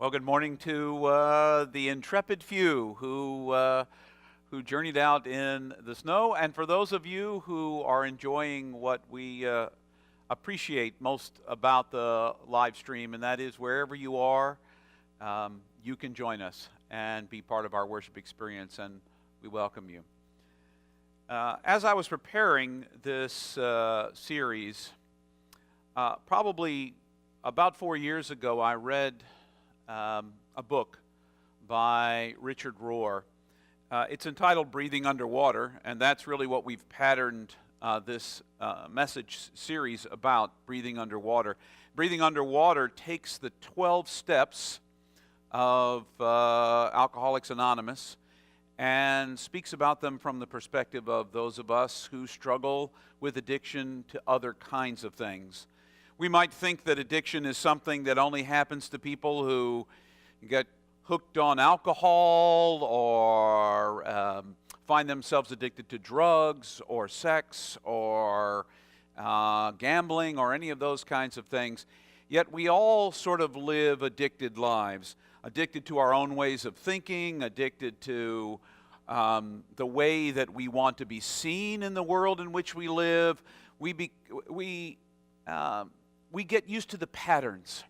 Well, good morning to the intrepid few who journeyed out in the snow, and for those of you who are enjoying what we appreciate most about the live stream, and that is wherever you are, you can join us and be part of our worship experience, and we welcome you. As I was preparing this series, probably about 4 years ago, I read a book by Richard Rohr. It's entitled Breathing Underwater, and that's really what we've patterned this message series about, breathing underwater. Breathing underwater takes the 12 steps of Alcoholics Anonymous and speaks about them from the perspective of those of us who struggle with addiction to other kinds of things. We might think that addiction is something that only happens to people who get hooked on alcohol or find themselves addicted to drugs or sex or gambling or any of those kinds of things. Yet we all sort of live addicted lives, addicted to our own ways of thinking, addicted to the way that we want to be seen in the world in which we live. We get used to the patterns.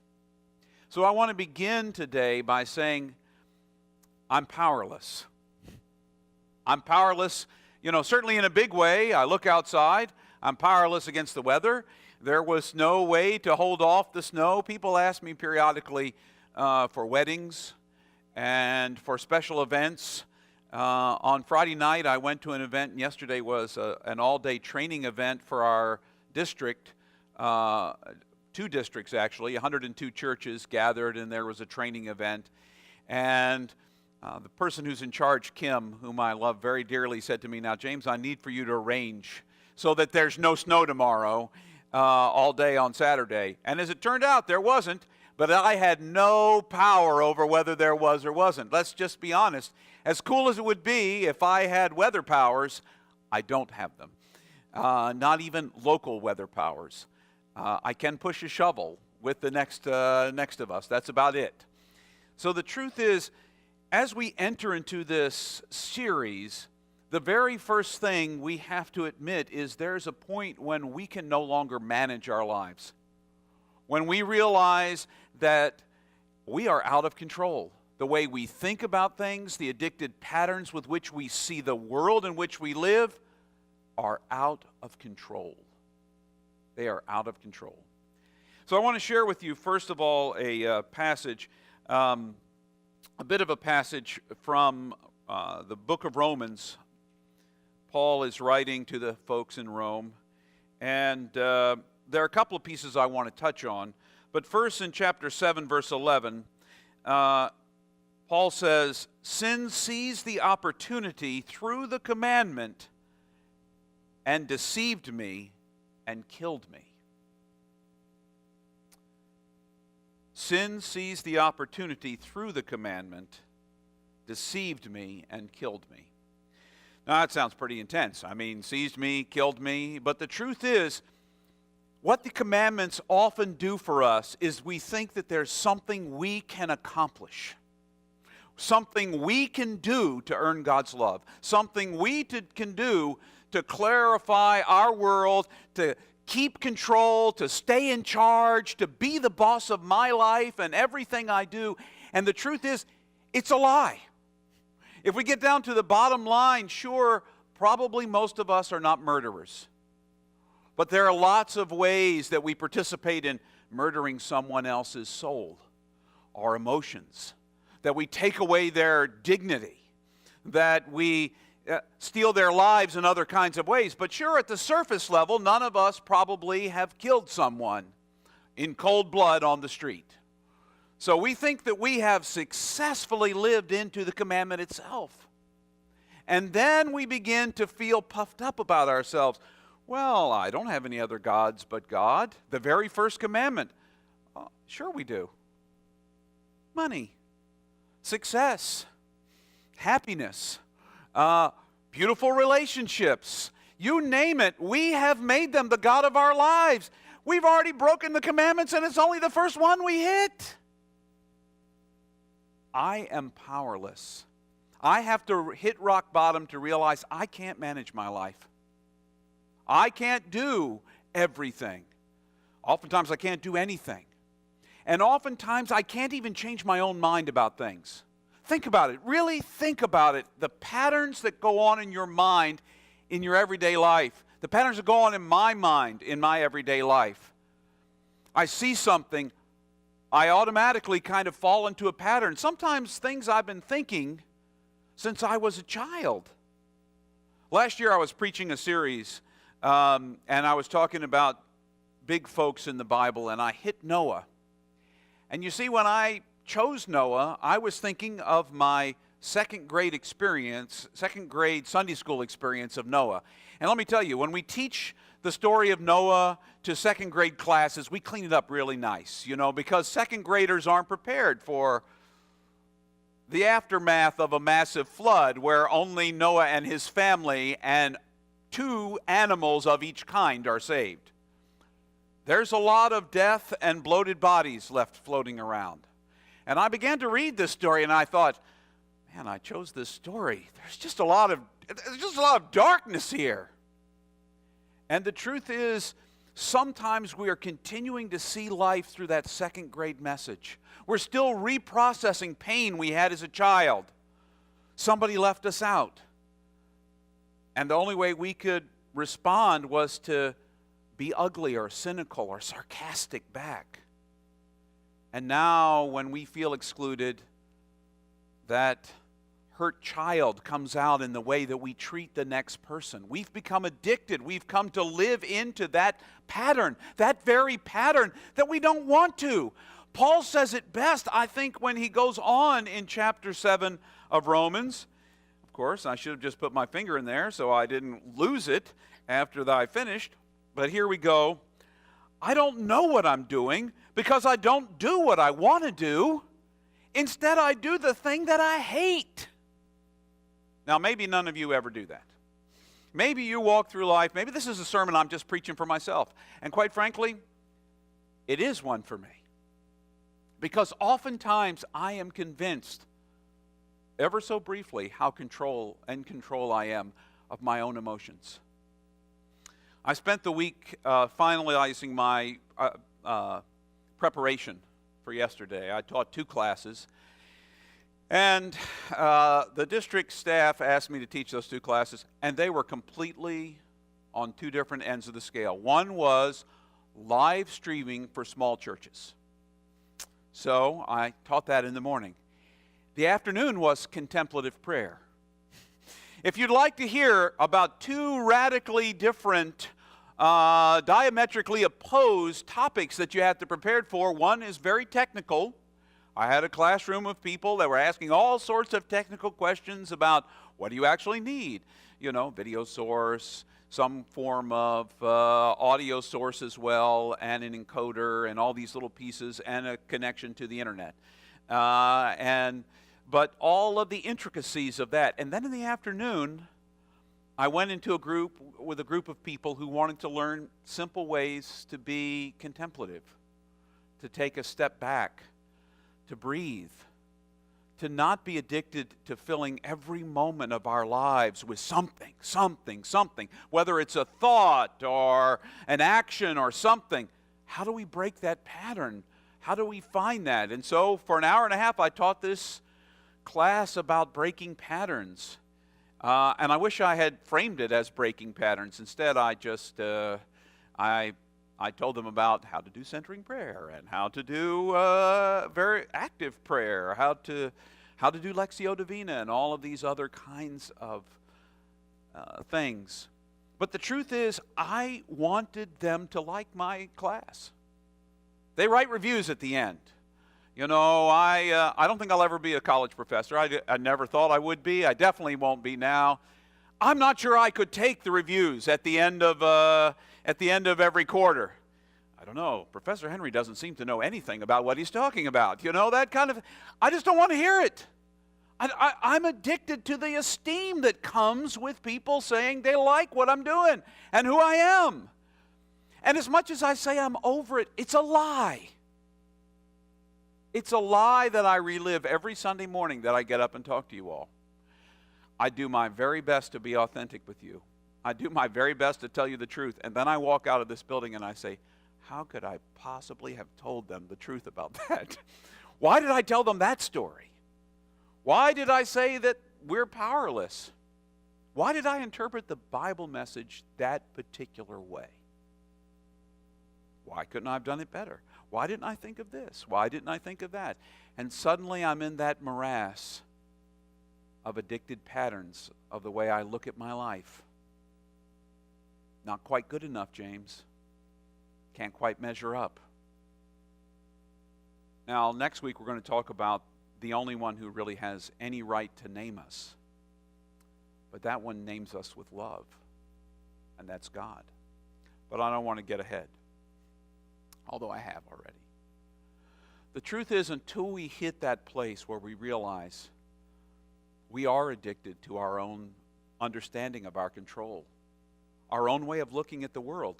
So I want to begin today by saying, I'm powerless. I'm powerless, certainly in a big way. I look outside. I'm powerless against the weather. There was no way to hold off the snow. People ask me periodically for weddings and for special events. On Friday night, I went to an event, and yesterday was an all-day training event for our district. Two districts, actually, 102 churches gathered, and there was a training event. And the person who's in charge, Kim, whom I love very dearly, said to me, "Now, James, I need for you to arrange so that there's no snow tomorrow all day on Saturday." And as it turned out, there wasn't, but I had no power over whether there was or wasn't. Let's just be honest. As cool as it would be if I had weather powers, I don't have them. Not even local weather powers. I can push a shovel with the next of us. That's about it. So the truth is, as we enter into this series, the very first thing we have to admit is there's a point when we can no longer manage our lives. When we realize that we are out of control. The way we think about things, the addicted patterns with which we see the world in which we live are out of control. They are out of control. So I want to share with you, first of all, a passage, a bit of a passage from the book of Romans. Paul is writing to the folks in Rome, and there are a couple of pieces I want to touch on. But first, in chapter 7, verse 11, Paul says, "Sin seized the opportunity through the commandment and deceived me and killed me." Sin seized the opportunity through the commandment, deceived me, and killed me. Now that sounds pretty intense. I mean, seized me, killed me. But the truth is, what the commandments often do for us is we think that there's something we can accomplish. Something we can do to earn God's love. Something we can do to clarify our world, to keep control, to stay in charge, to be the boss of my life and everything I do. And the truth is, it's a lie. If we get down to the bottom line, sure, probably most of us are not murderers. But there are lots of ways that we participate in murdering someone else's soul or emotions, that we take away their dignity, that we steal their lives in other kinds of ways. But sure, at the surface level, none of us probably have killed someone in cold blood on the street. So we think that we have successfully lived into the commandment itself. And then we begin to feel puffed up about ourselves. Well, I don't have any other gods but God. The very first commandment. Sure we do. Money, success, happiness, beautiful relationships. You name it, we have made them the God of our lives. We've already broken the commandments, and it's only the first one we hit. I am powerless. I have to hit rock bottom to realize I can't manage my life. I can't do everything. Oftentimes I can't do anything. And oftentimes I can't even change my own mind about things. Think about it. Really think about it. The patterns that go on in your mind in your everyday life. The patterns that go on in my mind in my everyday life. I see something, I automatically kind of fall into a pattern. Sometimes things I've been thinking since I was a child. Last year I was preaching a series, and I was talking about big folks in the Bible, and I hit Noah. And you see, when I chose Noah, I was thinking of my second grade Sunday school experience of Noah. And let me tell you, when we teach the story of Noah to second grade classes, we clean it up really nice, because second graders aren't prepared for the aftermath of a massive flood where only Noah and his family and 2 animals of each kind are saved. There's a lot of death and bloated bodies left floating around. And I began to read this story, and I thought, man, I chose this story. There's just a lot of darkness here. And the truth is, sometimes we are continuing to see life through that second grade message. We're still reprocessing pain we had as a child. Somebody left us out. And the only way we could respond was to be ugly or cynical or sarcastic back. And now when we feel excluded, that hurt child comes out in the way that we treat the next person. We've become addicted. We've come to live into that pattern, that very pattern that we don't want to. Paul says it best, I think, when he goes on in chapter 7 of Romans. Of course, I should have just put my finger in there so I didn't lose it after I finished. But here we go. I don't know what I'm doing because I don't do what I want to do. Instead, I do the thing that I hate. Now, maybe none of you ever do that. Maybe you walk through life. Maybe this is a sermon I'm just preaching for myself. And quite frankly, it is one for me. Because oftentimes I am convinced, ever so briefly, how control I am of my own emotions. I spent the week finalizing my preparation for yesterday. I taught 2 classes. And the district staff asked me to teach those 2 classes, and they were completely on 2 different ends of the scale. One was live streaming for small churches. So I taught that in the morning. The afternoon was contemplative prayer. If you'd like to hear about 2 radically different, diametrically opposed topics that you have to prepare for, one is very technical. I had a classroom of people that were asking all sorts of technical questions about what do you actually need? Video source, some form of audio source as well, and an encoder, and all these little pieces, and a connection to the internet. But all of the intricacies of that. And then in the afternoon, I went into a group of people who wanted to learn simple ways to be contemplative, to take a step back, to breathe, to not be addicted to filling every moment of our lives with something, whether it's a thought or an action or something. How do we break that pattern? How do we find that? And so for an hour and a half, I taught this class about breaking patterns. And I wish I had framed it as breaking patterns. Instead, I just, I told them about how to do centering prayer and how to do very active prayer, how to do Lectio Divina and all of these other kinds of things. But the truth is, I wanted them to like my class. They write reviews at the end. I don't think I'll ever be a college professor. I never thought I would be. I definitely won't be now. I'm not sure I could take the reviews at the end of every quarter. I don't know. Professor Henry doesn't seem to know anything about what he's talking about. That kind of. I just don't want to hear it. I'm addicted to the esteem that comes with people saying they like what I'm doing and who I am. And as much as I say I'm over it, it's a lie. It's a lie that I relive every Sunday morning that I get up and talk to you all. I do my very best to be authentic with you. I do my very best to tell you the truth. And then I walk out of this building and I say, how could I possibly have told them the truth about that? Why did I tell them that story? Why did I say that we're powerless? Why did I interpret the Bible message that particular way? Why couldn't I have done it better? Why didn't I think of this? Why didn't I think of that? And suddenly I'm in that morass of addicted patterns of the way I look at my life. Not quite good enough, James. Can't quite measure up. Now, next week we're going to talk about the only one who really has any right to name us. But that one names us with love, and that's God. But I don't want to get ahead, although I have already. The truth is, until we hit that place where we realize we are addicted to our own understanding of our control, our own way of looking at the world.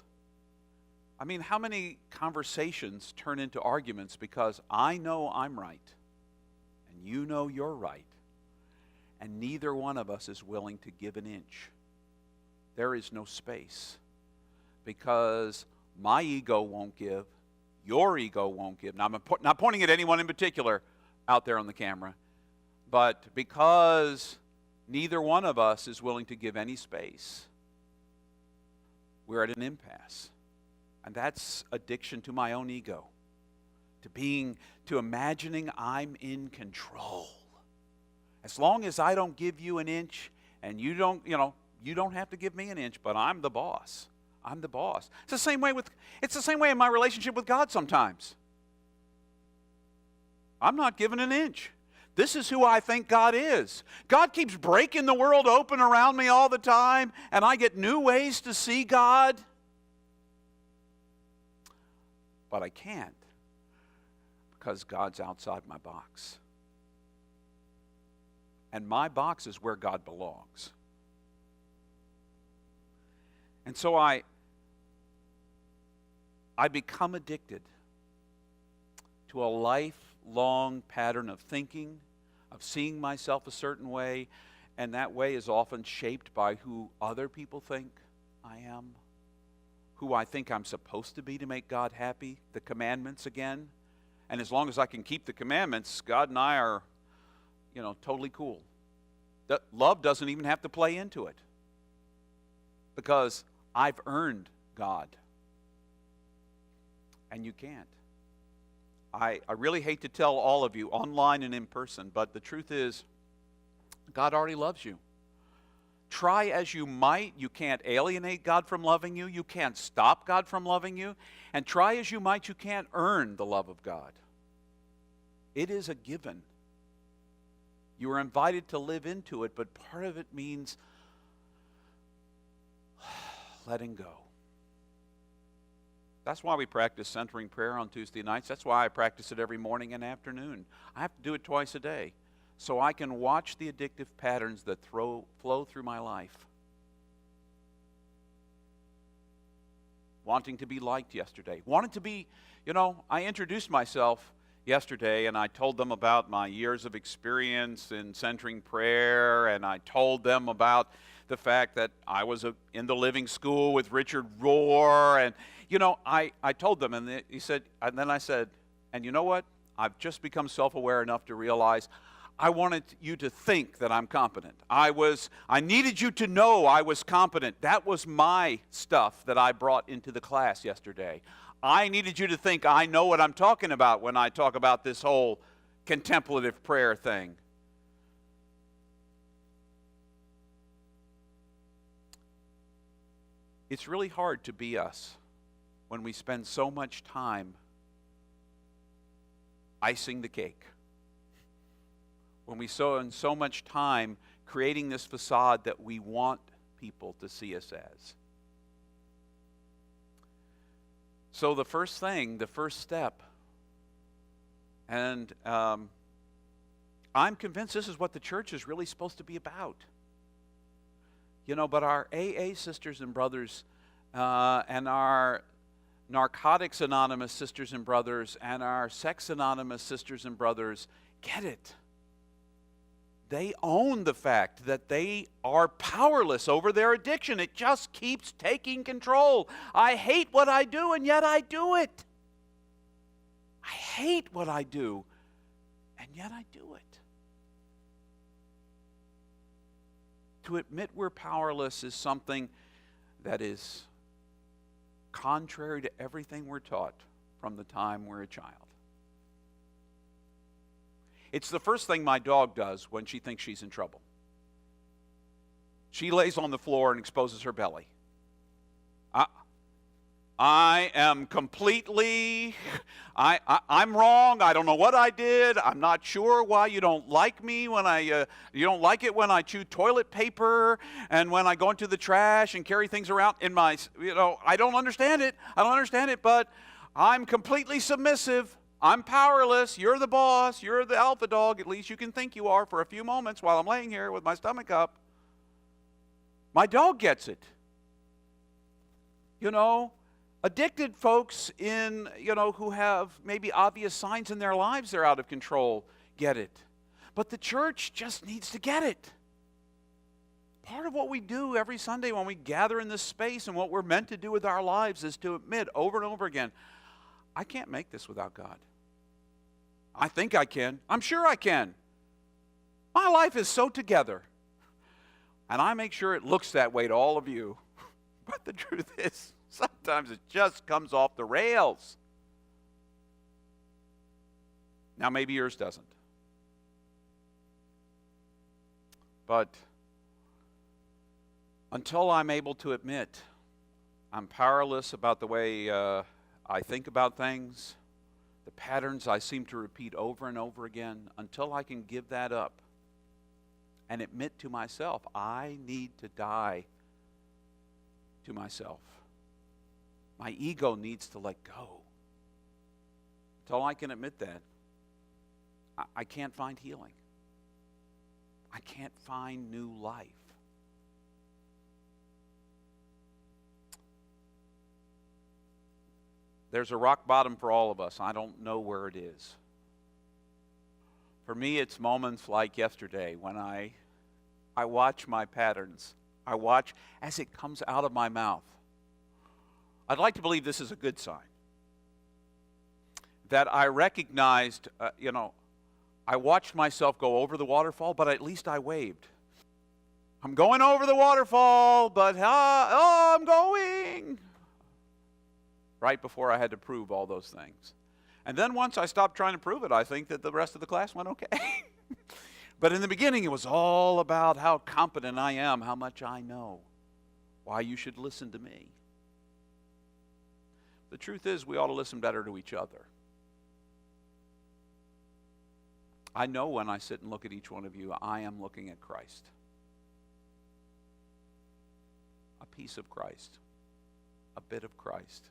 I mean, how many conversations turn into arguments because I know I'm right, and you know you're right, and neither one of us is willing to give an inch. There is no space because my ego won't give, your ego won't give. Now, I'm not pointing at anyone in particular out there on the camera, but because neither one of us is willing to give any space, we're at an impasse. And that's addiction to my own ego, to imagining I'm in control. As long as I don't give you an inch, and you don't have to give me an inch, but I'm the boss. I'm the boss. It's the same way in my relationship with God sometimes. I'm not given an inch. This is who I think God is. God keeps breaking the world open around me all the time, and I get new ways to see God. But I can't because God's outside my box. And my box is where God belongs. And so I become addicted to a lifelong pattern of thinking, of seeing myself a certain way, and that way is often shaped by who other people think I am, who I think I'm supposed to be to make God happy, the commandments again. And as long as I can keep the commandments, God and I are, totally cool. That love doesn't even have to play into it because I've earned God. And you can't. I really hate to tell all of you, online and in person, but the truth is, God already loves you. Try as you might, you can't alienate God from loving you. You can't stop God from loving you. And try as you might, you can't earn the love of God. It is a given. You are invited to live into it, but part of it means letting go. That's why we practice centering prayer on Tuesday nights. That's why I practice it every morning and afternoon. I have to do it twice a day so I can watch the addictive patterns that flow through my life. Wanting to be liked yesterday. Wanted to be, I introduced myself yesterday and I told them about my years of experience in centering prayer, and I told them about the fact that I was in the living school with Richard Rohr, and I told them, and then I said, and you know what? I've just become self-aware enough to realize I wanted you to think that I'm competent. I needed you to know I was competent. That was my stuff that I brought into the class yesterday. I needed you to think I know what I'm talking about when I talk about this whole contemplative prayer thing. It's really hard to be us when we spend so much time icing the cake. When we spend so much time creating this facade that we want people to see us as. So the first step, and I'm convinced this is what the church is really supposed to be about. But our AA sisters and brothers and our Narcotics Anonymous sisters and brothers and our Sex Anonymous sisters and brothers get it. They own the fact that they are powerless over their addiction. It just keeps taking control. I hate what I do, and yet I do it. I hate what I do, and yet I do it. To admit we're powerless is something that is contrary to everything we're taught from the time we're a child. It's the first thing my dog does when she thinks she's in trouble. She lays on the floor and exposes her belly. I am completely, I'm wrong. I don't know what I did. I'm not sure why you don't like me when you don't like it when I chew toilet paper and when I go into the trash and carry things around in my, I don't understand it. I don't understand it, but I'm completely submissive. I'm powerless. You're the boss. You're the alpha dog. At least you can think you are for a few moments while I'm laying here with my stomach up. My dog gets it. Addicted folks who have maybe obvious signs in their lives they're out of control get it. But the church just needs to get it. Part of what we do every Sunday when we gather in this space and what we're meant to do with our lives is to admit over and over again, I can't make this without God. I think I can. I'm sure I can. My life is so together. And I make sure it looks that way to all of you. But the truth is, sometimes it just comes off the rails. Now, maybe yours doesn't. But until I'm able to admit I'm powerless about the way I think about things, the patterns I seem to repeat over and over again, until I can give that up and admit to myself, I need to die to myself. My ego needs to let go. Until I can admit that, I can't find healing. I can't find new life. There's a rock bottom for all of us. I don't know where it is. For me, it's moments like yesterday when I watch my patterns. I watch as it comes out of my mouth. I'd like to believe this is a good sign. That I recognized, I watched myself go over the waterfall, but at least I waved. I'm going over the waterfall, but I'm going. Right before I had to prove all those things. And then once I stopped trying to prove it, I think that the rest of the class went okay. But in the beginning, it was all about how competent I am, how much I know, why you should listen to me. The truth is, we ought to listen better to each other. I know when I sit and look at each one of you, I am looking at Christ. A piece of Christ. A bit of Christ.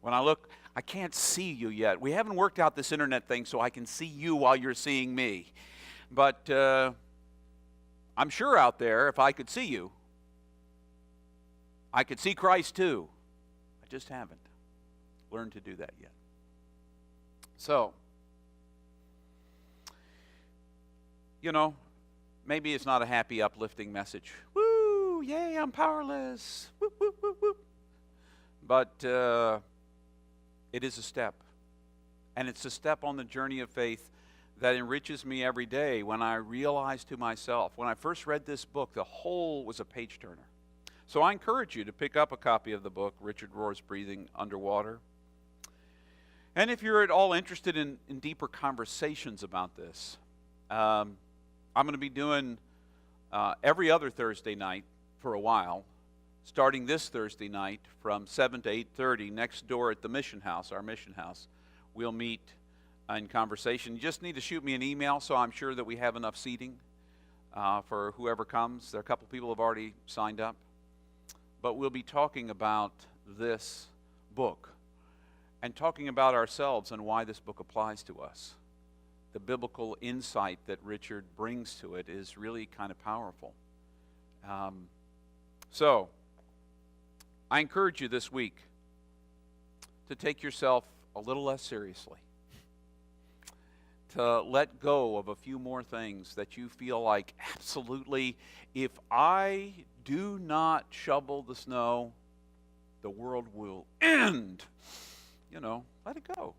When I look, I can't see you yet. We haven't worked out this internet thing so I can see you while you're seeing me. But I'm sure out there, if I could see you, I could see Christ too. I just haven't learned to do that yet. So, maybe it's not a happy, uplifting message. Woo, yay, I'm powerless. Woo, woo, woo, woo. But it is a step. And it's a step on the journey of faith that enriches me every day when I realize to myself, when I first read this book, the whole was a page turner. So I encourage you to pick up a copy of the book, Richard Rohr's Breathing Underwater. And if you're at all interested in deeper conversations about this, I'm going to be doing every other Thursday night for a while, starting this Thursday night from 7 to 8:30 next door at the Mission House, our Mission House. We'll meet in conversation. You just need to shoot me an email so I'm sure that we have enough seating for whoever comes. There are a couple people who have already signed up. But we'll be talking about this book and talking about ourselves and why this book applies to us. The biblical insight that Richard brings to it is really kind of powerful. So, I encourage you this week to take yourself a little less seriously, to let go of a few more things that you feel like, absolutely, if I do not shovel the snow, the world will end. Let it go.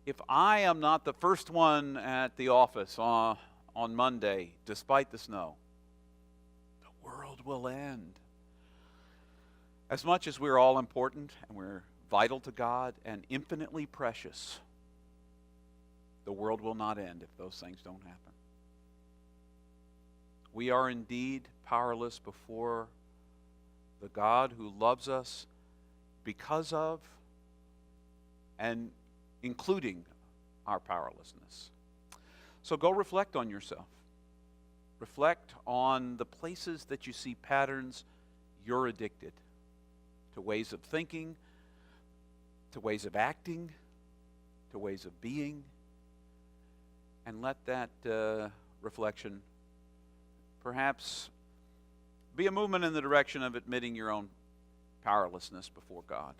If I am not the first one at the office on Monday, despite the snow, the world will end. As much as we're all important and we're vital to God and infinitely precious, the world will not end if those things don't happen. We are indeed powerless before the God who loves us because of and including our powerlessness. So go reflect on yourself. Reflect on the places that you see patterns you're addicted to, ways of thinking, to ways of acting, to ways of being, and let that reflection perhaps be a movement in the direction of admitting your own powerlessness before God.